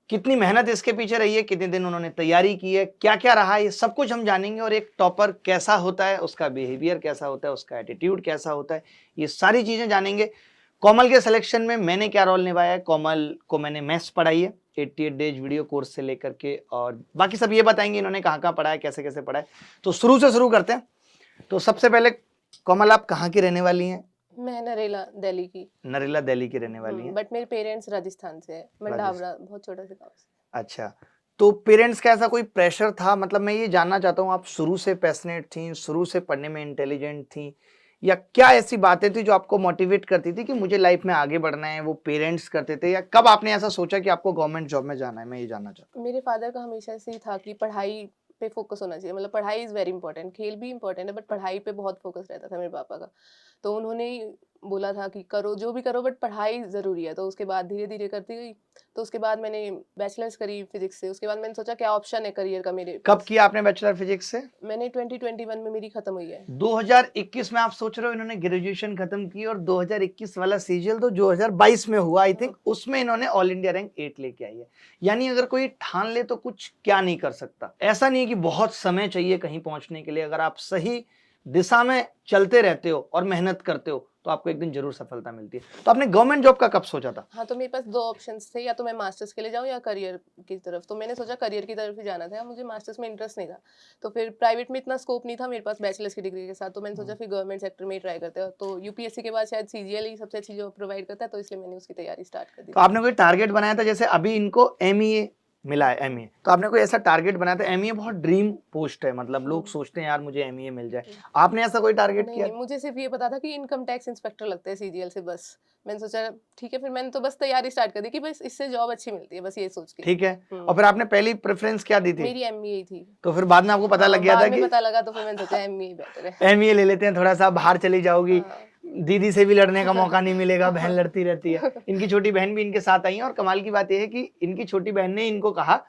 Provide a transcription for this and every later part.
कितनी मेहनत इसके पीछे रही है, कितने दिन उन्होंने तैयारी की है, क्या क्या रहा है, ये सब कुछ हम जानेंगे। और एक टॉपर कैसा होता है, उसका बिहेवियर कैसा होता है, उसका एटीट्यूड कैसा होता है, ये सारी चीजें जानेंगे। कोमल के सिलेक्शन में मैंने क्या रोल निभाया है, कोमल को मैंने मैथ्स पढ़ाई है 88 डेज वीडियो कोर्स से लेकर के, और बाकी सब ये बताएंगे इन्होंने कहाँ कहाँ पढ़ा है, कैसे कैसे पढ़ा है। तो शुरू से शुरू करते हैं। तो सबसे पहले कोमल, आप कहाँ की रहने वाली हैं? मैं नरेला दिल्ली की। नरेला दिल्ली की रहने वाली हैं। बट मेरे पेरेंट्स राजस्थान से है, मंडावरा, बहुत छोटा सा गाँव से। अच्छा, तो पेरेंट्स का ऐसा कोई प्रेशर था? मतलब मैं ये जानना चाहता हूँ, आप शुरू से पैशनेट थी, शुरू से पढ़ने में इंटेलिजेंट थी, या क्या ऐसी बातें थी जो आपको मोटिवेट करती थी कि मुझे लाइफ में आगे बढ़ना है, वो पेरेंट्स करते थे, या कब आपने ऐसा सोचा कि आपको गवर्नमेंट जॉब में जाना है? मैं ये जानना चाहता हूँ। मेरे फादर का हमेशा से ही था कि पढ़ाई पे फोकस होना चाहिए, मतलब पढ़ाई इज़ वेरी इंपॉर्टेंट, खेल भी इंपॉर्टेंट है बट पढ़ाई पे बहुत फोकस रहता था मेरे पापा का। तो उन्होंने ही बोला था कि करो जो भी करो बट पढ़ाई ज़रूरी है। तो उसके बाद धीरे धीरे करती गई। तो उसके बाद मैंने बैचलर्स करी फिजिक्स से। उसके बाद मैंने सोचा क्या ऑप्शन है करियर का मेरे कब पास। किया आपने बैचलर फिजिक्स से? मैंने 2021 में मेरी खत्म हुई है। 2021 में आप सोच रहे हो इन्होंने ग्रेजुएशन खत्म की, और 2021 वाला सीजीएल तो 2022 में हुआ आई थिंक, उसमें इन्होंने ऑल इंडिया रैंक 8 लेके आई है। यानी अगर कोई ठान ले तो कुछ क्या नहीं कर सकता। ऐसा नहीं है कि बहुत समय चाहिए कहीं पहुंचने के लिए, अगर आप सही दिशा में चलते रहते हो और मेहनत करते हो तो आपको एक दिन जरूर सफलता मिलती है। तो आपने गवर्नमेंट जॉब का कब सोचा था? हाँ, तो मेरे पास दो ऑप्शंस थे, या तो मैं मास्टर्स के लिए जाऊँ या करियर की तरफ। तो मैंने सोचा करियर की तरफ ही जाना था, मुझे मास्टर्स में इंटरेस्ट नहीं था। तो फिर प्राइवेट में इतना स्कोप नहीं था मेरे पास बैचलर्स की डिग्री के साथ। तो मैंने सोचा फिर गवर्नमेंट सेक्टर में ही ट्राई करते हैं। तो यूपीएससी के बाद शायद सीजीएल ही सबसे अच्छी जॉब प्रोवाइड करता है, तो इसलिए मैंने उसकी तैयारी स्टार्ट कर दी। तो आपने कोई टारगेट बनाया था? जैसे अभी इनको एमईए मिला है, एमईए, तो आपने कोई ऐसा टारगेट बनाया था? एमईए बहुत ड्रीम पोस्ट है, मतलब लोग सोचते हैं यार मुझे एमईए मिल जाए। आपने ऐसा कोई टारगेट नहीं किया? नहीं, मुझे सिर्फ ये पता था कि इनकम टैक्स इंस्पेक्टर लगते हैं सीजीएल से, बस। मैंने सोचा ठीक है, फिर मैंने तो बस तैयारी स्टार्ट कर दी कि बस इससे जॉब अच्छी मिलती है, बस ये सोच के। ठीक है, और फिर आपने पहली प्रेफरेंस क्या दी थी? मेरी एमबीए थी। तो फिर बाद में आपको पता लग गया था बाद में कि पता लगा, तो फिर मैंने सोचा एमबीए बेटर है। एमईए ले लेते हैं, थोड़ा सा बाहर चली जाओगी, हाँ। दीदी से भी लड़ने का मौका नहीं मिलेगा, बहन लड़ती रहती है। इनकी छोटी बहन भी इनके साथ आई है, और कमाल की बात यह है कि इनकी छोटी बहन ने इनको कहा,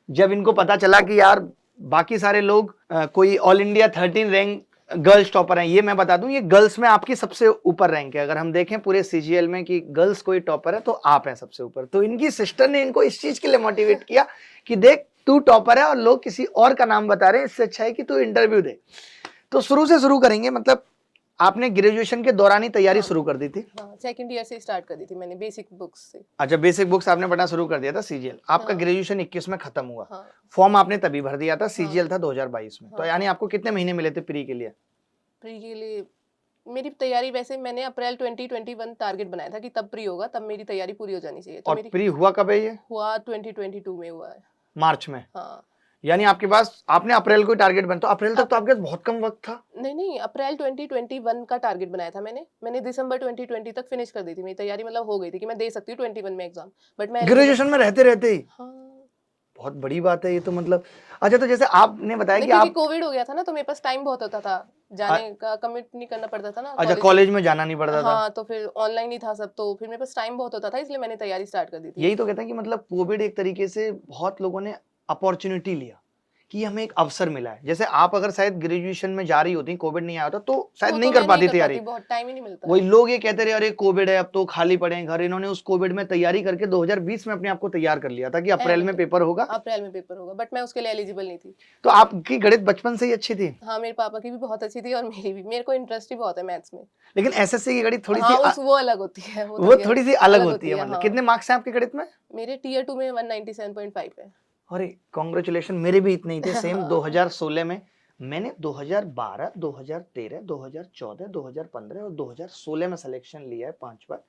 जब इनको पता चला कि यार बाकी सारे लोग कोई all India 13 rank girls topper हैं, ये मैं बता दूं ये गर्ल्स में आपकी सबसे ऊपर रैंक है। अगर हम देखें पूरे सीजीएल में कि गर्ल्स कोई टॉपर है तो आप हैं सबसे ऊपर। तो इनकी सिस्टर ने इनको इस चीज के लिए मोटिवेट किया कि देख तू टॉपर है और लोग किसी और का नाम बता रहे हैं, इससे अच्छा है कि तू इंटरव्यू दे। तो शुरू से शुरू करेंगे, मतलब आपने ग्रेजुएशन के दौरान ही तैयारी शुरू कर दी थी? हाँ, सेकंड ईयर से स्टार्ट कर दी थी मैंने, बेसिक बुक्स से। अच्छा, बेसिक बुक्स आपने पढ़ना शुरू कर दिया था सीजीएल। आपका ग्रेजुएशन 21 में खत्म हुआ। फॉर्म आपने तभी भर दिया था, सीजीएल था 2022 में। तो यानी आपको कितने महीने मिले थे प्री के लिए? प्री के लिए मेरी तैयारी, वैसे मैंने अप्रैल 2021 टारगेट बनाया था कि तब प्री होगा, तब मेरी तैयारी पूरी हो जानी चाहिए। तो और मेरी प्री हुआ कब है? ये हुआ 2022 में हुआ है, मार्च में। हाँ। यानी आपके पास, आपने अप्रैल को टारगेट बना, तो अप्रैल तक तो आपके पास बहुत कम वक्त था। नहीं, अप्रैल 2021 का टारगेट बनाया था मैंने दिसंबर 2020 तक फिनिश कर दी थी मेरी तैयारी, मतलब हो गई थी कि मैं दे सकती हूँ 21 में एग्जाम। बट मैं ग्रेजुएशन में रहते रहते ही? हाँ, बहुत बड़ी बात है ये तो, मतलब। अच्छा, तो जैसे आपने बताया कि क्योंकि आप, कोविड हो गया था ना, तो मेरे पास टाइम बहुत होता था, जाने का कमिट नहीं करना पड़ता था ना। अच्छा, कॉलेज में जाना नहीं पड़ता था। हाँ, तो फिर ऑनलाइन ही था सब, तो फिर मेरे पास टाइम बहुत होता था, इसलिए मैंने तैयारी स्टार्ट कर दी थी। यही तो कहते हैं कि मतलब कोविड एक तरीके से बहुत लोगों ने अपॉर्चुनिटी लिया कि हमें एक अवसर मिला है। जैसे आप अगर शायद ग्रेजुएशन में जा रही होती, कोविड नहीं आया होता तो शायद नहीं कर पाती तैयारी, बहुत टाइम ही नहीं मिलता। वही लोग ये कहते रहे अरे कोविड है अब तो खाली पड़े हैं घर। इन्होंने उस कोविड में तैयारी करके 2020 में अपने आप को तैयार कर लिया था कि अप्रैल में पेपर होगा। अप्रैल में पेपर होगा, बट मैं उसके लिए एलिजिबल नहीं थी। तो आपकी गणित बचपन से ही अच्छी थी? हाँ, मेरे पापा की भी बहुत अच्छी थी और मेरी भी, मेरे को इंटरेस्ट भी बहुत है मैथ्स में। लेकिन एसएससी की गणित थोड़ी हाँ, सी वो अलग होती है, वो थोड़ी सी अलग होती है। मतलब हाँ। कितने मार्क्स हैं आपके गणित में? मेरे टियर 2 में 197.5 है। अरे कांग्रेचुलेशन, मेरे भी इतने ही थे सेम। 2016 में मैंने 2012, 2013, 2014, 2015 और 2016 में सिलेक्शन लिया है 5 बार।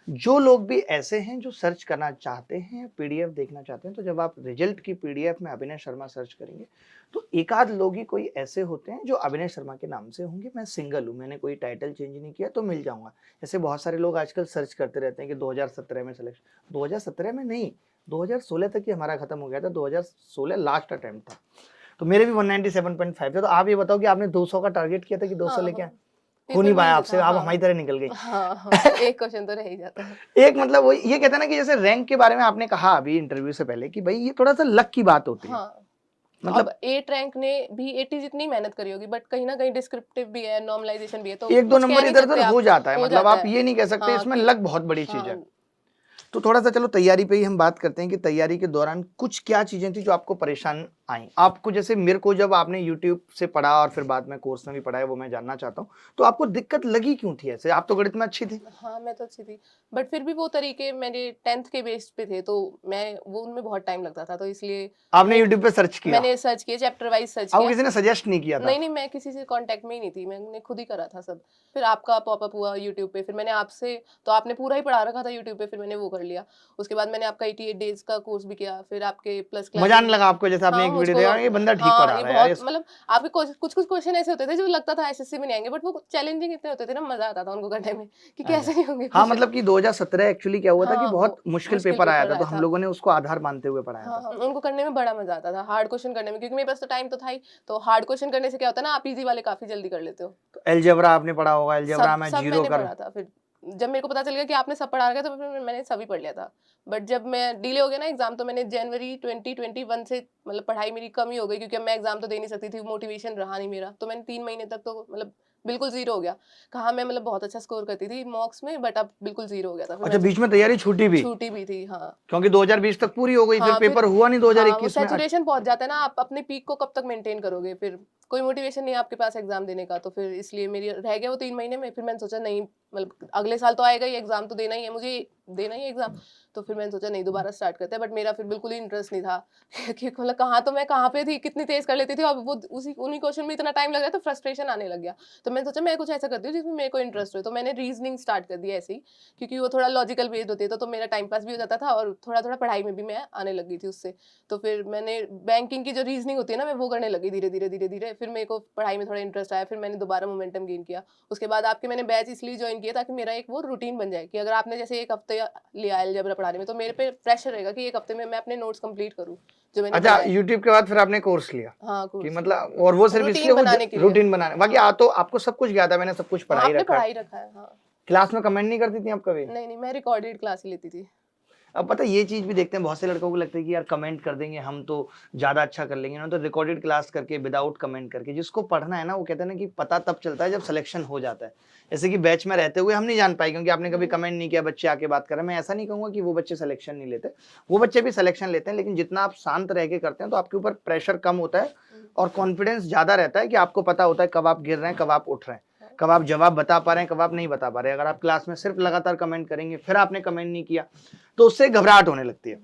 जो लोग भी ऐसे हैं जो सर्च करना चाहते हैं, पीडीएफ देखना चाहते हैं, तो जब आप रिजल्ट की पीडीएफ में अभिनय शर्मा सर्च करेंगे तो एक आध लोग ही कोई ऐसे होते हैं जो अभिनय शर्मा के नाम से होंगे। मैं सिंगल हूँ, मैंने कोई टाइटल चेंज नहीं किया, तो मिल जाऊंगा। ऐसे बहुत सारे लोग आजकल सर्च करते रहते हैं कि 2017 में सिलेक्शन। 2017 में नहीं, 2016 तक ही हमारा खत्म हो गया था। 2016 लास्ट अटेम्प्ट था, तो मेरे भी 197.5 थे। तो आप ये बताओ कि आपने 200 का टारगेट किया था कि 200 लेके आए? हो नहीं पाया आपसे, आप हमारी तरह निकल गई। हाँ, एक क्वेश्चन तो रह ही जाता है। एक मतलब वो ये कहते हैं ना कि जैसे रैंक के बारे में आपने कहा अभी इंटरव्यू से पहले कि भाई ये थोड़ा सा लक की बात होती है। हाँ, मतलब 8 रैंक ने भी 80 जितनी मेहनत करी होगी, बट कहीं ना कहीं डिस्क्रिप्टिव भी है, नॉर्मलाइजेशन भी है, तो एक दो नंबर इधर उधर हो जाता है। मतलब आप ये नहीं कह सकते इसमें लक बहुत बड़ी चीज है। तो थोड़ा सा चलो तैयारी पे ही हम बात करते हैं कि तैयारी के दौरान कुछ क्या चीजें थी जो आपको परेशान आई आपको, जैसे मेरे को जब आपने YouTube से पढ़ा और फिर बाद में कोर्स में भी पढ़ा है वो मैं जानना चाहता हूँ, तो आपको दिक्कत लगी क्यों थी? ऐसे आप तो गणित में अच्छी थी। हाँ, मैं तो अच्छी थी, बट फिर भी वो तरीके मेरे 10th के बेस पे थे, तो मैं वो उनमें बहुत टाइम लगता था, तो इसलिए आपने वो YouTube पे सर्च किया? मैंने सर्च किया, चैप्टर वाइज़ सर्च आपको किया। किसी ने सजेस्ट नहीं किया था? नहीं, नहीं, मैं किसी से कॉन्टैक्ट में ही नहीं थी, मैंने खुद ही करा था सब। फिर आपका पॉपअप हुआ यूट्यूब पे, फिर मैंने आपसे, तो आपने पूरा ही पढ़ा रखा था यूट्यूब पे, फिर मैंने वो कर लिया। उसके बाद मैंने आपका 88 डेज़ का कोर्स भी किया, फिर आपके प्लस मजा क्लासेस आने भी। लगा आपको, जैसे आपने हाँ, एक वीडियो मुझको देखा ये बंदा ठीक हाँ, पढ़ा ये रहा है यार बहुत मतलब आपके कुछ-कुछ क्वेश्चन ऐसे होते थे जो लगता था एसएससी में नहीं आएँगे, बट वो चैलेंजिंग इतने होते थे ना, मज़ा आता था उनको करने में कि अच्छा। कैसे नहीं होंगे हाँ, क्वेश्चन। मतलब कि 2017 एक्चुअली क्या हुआ था कि हाँ, बहुत वो मुश्किल मुश्किल पेपर आया पेपर था, तो आया हम था। लोगों ने उसको आधार मानते हुए पढ़ाया हाँ, था। हाँ, उनको करने में बड़ा मज़ा आता था, हार्ड क्वेश्चन करने में, क्योंकि मेरे पास तो टाइम तो था ही, तो हार्ड क्वेश्चन करने से क्या होता है ना, आप ईज़ी वाले काफ़ी जल्दी कर लेते हो। तो अलजेब्रा आपने पढ़ा होगा, अलजेब्रा सब में सब जीरो मैंने कर। पढ़ा था फिर। जब मेरे को पता चल गया कि आपने सब पढ़ा रखा है, तो फिर मैंने सभी पढ़ लिया था। बट जब मैं डिले हो गया ना एग्ज़ाम, तो मैंने जनवरी 2021 से मतलब पढ़ाई मेरी कम ही हो गई, क्योंकि अब मैं एग्ज़ाम तो दे नहीं सकती थी, मोटिवेशन रहा नहीं मेरा। तो मैंने 3 महीने तक तो मतलब बिल्कुल ज़ीरो हो गया। कहाँ मैं मतलब बहुत अच्छा स्कोर करती थी मॉक्स में, बट अब बिल्कुल ज़ीरो हो गया था। फिर अच्छा, मैं बीच में तैयारी छूटी भी? छूटी भी थी, हाँ। क्योंकि 2020 तक पूरी हो गई, फिर हाँ, फिर पेपर हुआ नहीं हाँ, वो 2021 में। सैचुरेशन पहुँच जाता है ना, आप अपने पीक को कब तक मेंटेन करोगे? फिर कोई मोटिवेशन नहीं है आपके पास एग्ज़ाम देने का, तो फिर इसलिए मेरी रह गया वो 3 महीने में। फिर मैंने सोचा नहीं, मतलब अगले साल तो आएगा ही, एग्ज़ाम तो देना ही है मुझे, देना ही है एग्ज़ाम। तो फिर मैंने सोचा नहीं, दोबारा स्टार्ट करते हैं, बट मेरा फिर बिल्कुल ही इंटरेस्ट नहीं था कि मतलब कहाँ पे थी, कितनी तेज़ कर लेती थी, अब वो उसी उन्हीं क्वेश्चन में इतना टाइम लग रहा है, तो फ्रस्ट्रेशन आने लग गया। तो मैंने सोचा मैं कुछ ऐसा करती हूँ जिसमें मेरे को इंटरेस्ट हो, तो मैंने रीज़निंग स्टार्ट कर दी ऐसे ही, क्योंकि वो थोड़ा लॉजिकल बेस्ड होती है, तो मेरा टाइम पास भी हो जाता था और थोड़ा-थोड़ा पढ़ाई में भी मैं आने लग गई थी उससे। तो फिर मैंने बैंकिंग की जो रीज़निंग होती है ना, मैं वो करने लगी धीरे-धीरे, धीरे-धीरे। फिर मेरे को पढ़ाई में थोड़ा इंटरेस्ट आया, फिर मैंने दोबारा मोमेंटम गेन किया। उसके बाद आपके मैंने बैच इसलिए जॉइन किया ताकि मेरा एक वो रूटीन बन जाए कि अगर आपने जैसे 1 हफ्ते लिया अलजेब्रा पढ़ाने में, तो मेरे पे प्रेशर रहेगा कि 1 हफ्ते में मैं अपने नोट्स कंप्लीट करूँ, जो मैंने अच्छा, बनाए। यूट्यूब के बाद फिर आपने कोर्स लिया हाँ, कि कोर्स लिया। मतलब, और वो सिर्फ इसलिए रूटीन वो बनाने के लिए। रूटीन बनाने, बाकी हाँ। तो आपको सब कुछ याद है, मैंने सब कुछ हाँ, पढ़ा ही आपने रखा पढ़ा है। ही रखा है, हाँ। क्लास में कमेंट नहीं करती थी आप कभी? नहीं, नहीं, मैं रिकॉर्डेड क्लास ही लेती थी। अब पता है ये चीज भी देखते हैं, बहुत से लड़कों को लगता है कि यार कमेंट कर देंगे हम तो ज्यादा अच्छा कर लेंगे ना, तो रिकॉर्डेड क्लास करके विदाउट कमेंट करके जिसको पढ़ना है ना, वो कहते हैं ना कि पता तब चलता है जब सिलेक्शन हो जाता है। जैसे कि बैच में रहते हुए हम नहीं जान पाए क्योंकि आपने कभी कमेंट नहीं किया, बच्चे आके बात कर रहे हैं। मैं ऐसा नहीं कहूंगा कि वो बच्चे सिलेक्शन नहीं लेते, वो बच्चे भी सिलेक्शन लेते हैं, लेकिन जितना आप शांत रह के करते हैं तो आपके ऊपर प्रेशर कम होता है और कॉन्फिडेंस ज्यादा रहता है कि आपको पता होता है कब आप गिर रहे हैं, कब आप उठ रहे हैं, कब आप जवाब बता पा रहे हैं, कब आप नहीं बता पा रहे हैं। अगर आप क्लास में सिर्फ लगातार कमेंट करेंगे, फिर आपने कमेंट नहीं किया, तो उससे घबराहट होने लगती है।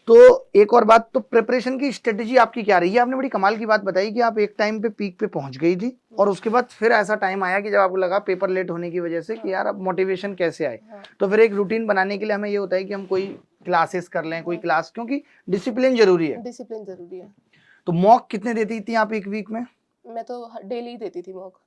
तो एक और बात, तो प्रिपरेशन की स्ट्रेटेजी आपकी क्या रही है? आपने बड़ी कमाल की बात बताई कि आप एक टाइम पे पीक पे पहुंच गई थी और उसके बाद फिर ऐसा टाइम आया कि जब आपको लगा पेपर लेट होने की वजह से कि यार अब मोटिवेशन कैसे आए। तो फिर एक रूटीन बनाने के लिए हमें ये होता है कि हम कोई क्लासेस कर लें, कोई क्लास, क्योंकि डिसिप्लिन जरूरी है। डिसिप्लिन ज़रूरी है। तो मॉक कितने देती थी आप एक वीक में? मैं तो डेली ही देती थी मॉक।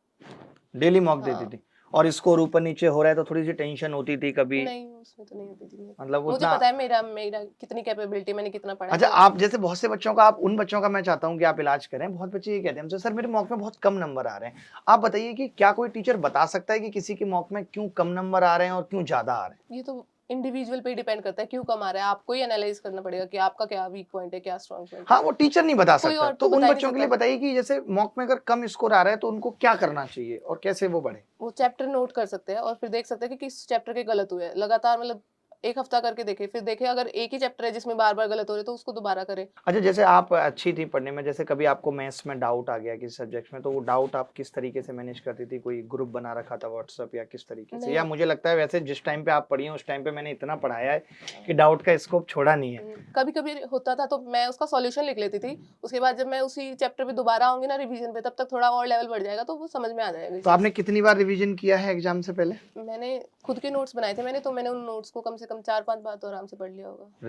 डेली मॉक देती हाँ। थी? और स्कोर ऊपर नीचे हो रहा है तो थोड़ी सी टेंशन होती थी कभी? नहीं, उसमें तो नहीं होती थी मेरे को। मतलब मुझे उतना। पता है मेरा मेरा कितनी कैपेबिलिटी, मैंने कितना पढ़ा है, अच्छा, तो आप जैसे बहुत से बच्चों का, आप उन बच्चों का मैं चाहता हूँ कि आप इलाज करें। बहुत बच्चे ये कहते हैं हमसे, सर मेरे मॉक में बहुत कम नंबर आ रहे हैं। आप बताइए कि क्या कोई टीचर बता सकता है कि किसी के मॉक में क्यों कम नंबर आ रहे हैं और क्यों ज्यादा आ रहे हैं? ये तो इंडिविजुअल पे ही डिपेंड करता है क्यों कम आ रहा है। आपको ही एनालाइज़ करना पड़ेगा कि आपका क्या वीक पॉइंट है, क्या स्ट्रॉन्ग पॉइंट है। हाँ, वो टीचर नहीं बता कोई सकता, और तो तो उन बता ही नहीं बच्चों के लिए सकता। बताइए कि जैसे मॉक में अगर कम स्कोर आ रहा है तो उनको क्या करना चाहिए और कैसे वो बढ़े? वो चैप्टर नोट कर सकते हैं और फिर देख सकते हैं कि किस चैप्टर के गलत हुए हैं। लगातार मतलब 1 हफ्ता करके देखें, फिर देखें अगर एक ही चैप्टर है जिसमें बार-बार गलत हो रहे हैं, तो उसको दोबारा करें। अच्छा, जैसे आप अच्छी थी पढ़ने में, जैसे कभी आपको मैथ्स में डाउट आ गया किसी सब्जेक्ट में, तो वो डाउट आप किस तरीके से मैनेज करती थी? कोई ग्रुप बना रखा था व्हाट्सएप या किस तरीके से? या नहीं। मुझे लगता है वैसे जिस टाइम पे आप पढ़ी हैं उस टाइम पे मैंने इतना पढ़ाया है कि डाउट का स्कोप छोड़ा नहीं है। कभी-कभी होता था तो मैं उसका सॉल्यूशन लिख लेती थी। उसके बाद जब मैं उसी चैप्टर पे दोबारा आऊँगी ना रिवीजन पे, तब तक थोड़ा और लेवल बढ़ जाएगा, तो वो समझ में आ जाएगी तो आपने चीज़। कितनी बार रिवीजन किया है एग्जाम से पहले? मैंने खुद के नोट्स बनाए थे मैंने, तो मैंने उन नोट्स को कम से कम 4-5 बार तो आराम से पढ़ लिया होगा।